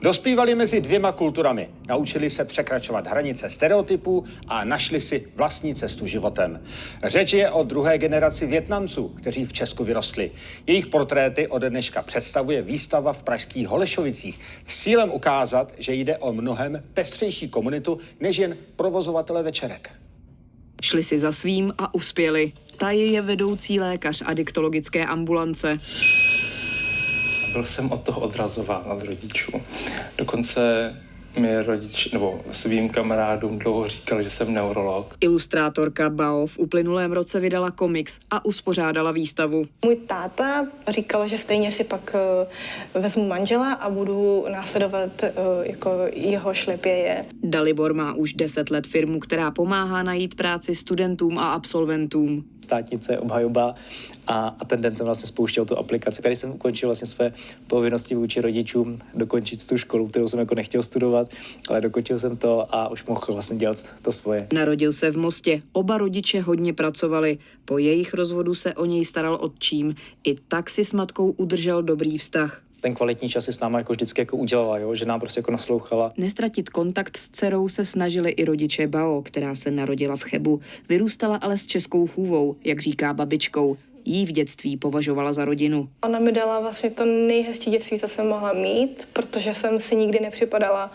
Dospívali mezi dvěma kulturami, naučili se překračovat hranice stereotypů a našli si vlastní cestu životem. Řeč je o druhé generaci Vietnamců, kteří v Česku vyrostli. Jejich portréty ode dneška představuje výstava v pražských Holešovicích s cílem ukázat, že jde o mnohem pestřejší komunitu než jen provozovatele večerek. Šli si za svým a uspěli. Taj je vedoucí lékař adiktologické ambulance. Byl jsem od toho odrazován od rodičů. Dokonce mi rodič nebo svým kamarádům dlouho říkali, že jsem neurolog. Ilustrátorka Bao v uplynulém roce vydala komiks a uspořádala výstavu. Můj táta říkal, že stejně si pak vezmu manžela a budu následovat jako jeho šlepěje. Dalibor má už 10 let firmu, která pomáhá najít práci studentům a absolventům. Státnice, obhajoba a ten den jsem vlastně spouštěl tu aplikaci. Tady jsem ukončil vlastně své povinnosti vůči rodičům, dokončit tu školu, kterou jsem jako nechtěl studovat, ale dokončil jsem to a už mohl vlastně dělat to svoje. Narodil se v Mostě, oba rodiče hodně pracovali. Po jejich rozvodu se o něj staral otčím. I tak si s matkou udržel dobrý vztah. Ten kvalitní čas si s náma jako vždycky jako udělala, jo? Že nám prostě jako naslouchala. Nestratit kontakt s dcerou se snažili i rodiče Bao, která se narodila v Chebu. Vyrůstala ale s českou chůvou, jak říká babičkou. Jí v dětství považovala za rodinu. Ona mi dala vlastně to nejhezčí dětství, co jsem mohla mít, protože jsem si nikdy nepřipadala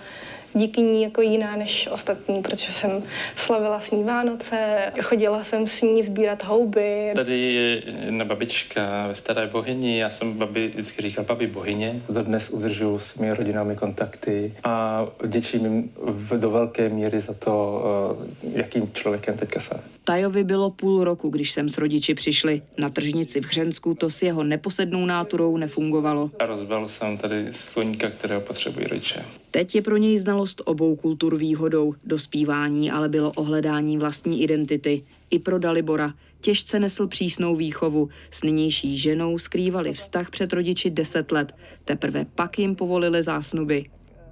díky ní jako jiná než ostatní, protože jsem slavila s ní Vánoce, chodila jsem s ní sbírat houby. Tady je jedna babička ve Staré Bohyni, já jsem vždycky říkal babi Bohyně. Dodnes udržuji s mými rodinami kontakty a vděčím jim do velké míry za to, jakým člověkem teďka jsem. Tajovi bylo půl roku, když sem s rodiči přišli. Na tržnici v Hřensku to s jeho neposednou náturou nefungovalo. A rozbil jsem tady sloníka, kterého potřebují rodiče. Teď je pro něj znalost obou kultur výhodou. Dospívání ale bylo o hledání vlastní identity. I pro Dalibora. Těžce nesl přísnou výchovu. S nynější ženou skrývali vztah před rodiči 10 let. Teprve pak jim povolili zásnuby.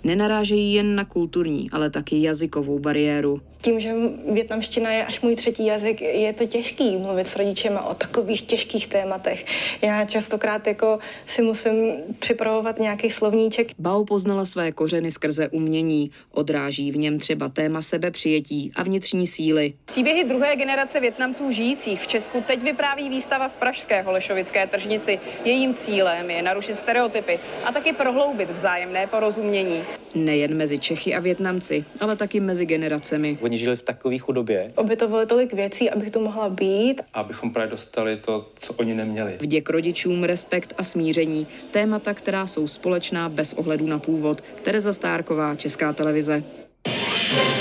Nenarážejí jen na kulturní, ale taky jazykovou bariéru. Tím, že vietnamština je až můj třetí jazyk, je to těžký mluvit s rodičema o takových těžkých tématech. Já častokrát jako si musím připravovat nějaký slovníček. Bao poznala své kořeny skrze umění. Odráží v něm třeba téma sebepřijetí a vnitřní síly. Příběhy druhé generace Vietnamců žijících v Česku teď vypráví výstava v pražské Holešovické tržnici. Jejím cílem je narušit stereotypy a taky prohloubit vzájemné porozumění. Nejen mezi Čechy a Vietnamci, ale taky mezi generacemi. Oni žili v takové chudobě. Obětovali tolik věcí, abych tu mohla být. Abychom právě dostali to, co oni neměli. Vděk rodičům, respekt a smíření. Témata, která jsou společná bez ohledu na původ. Tereza Stárková, Česká televize.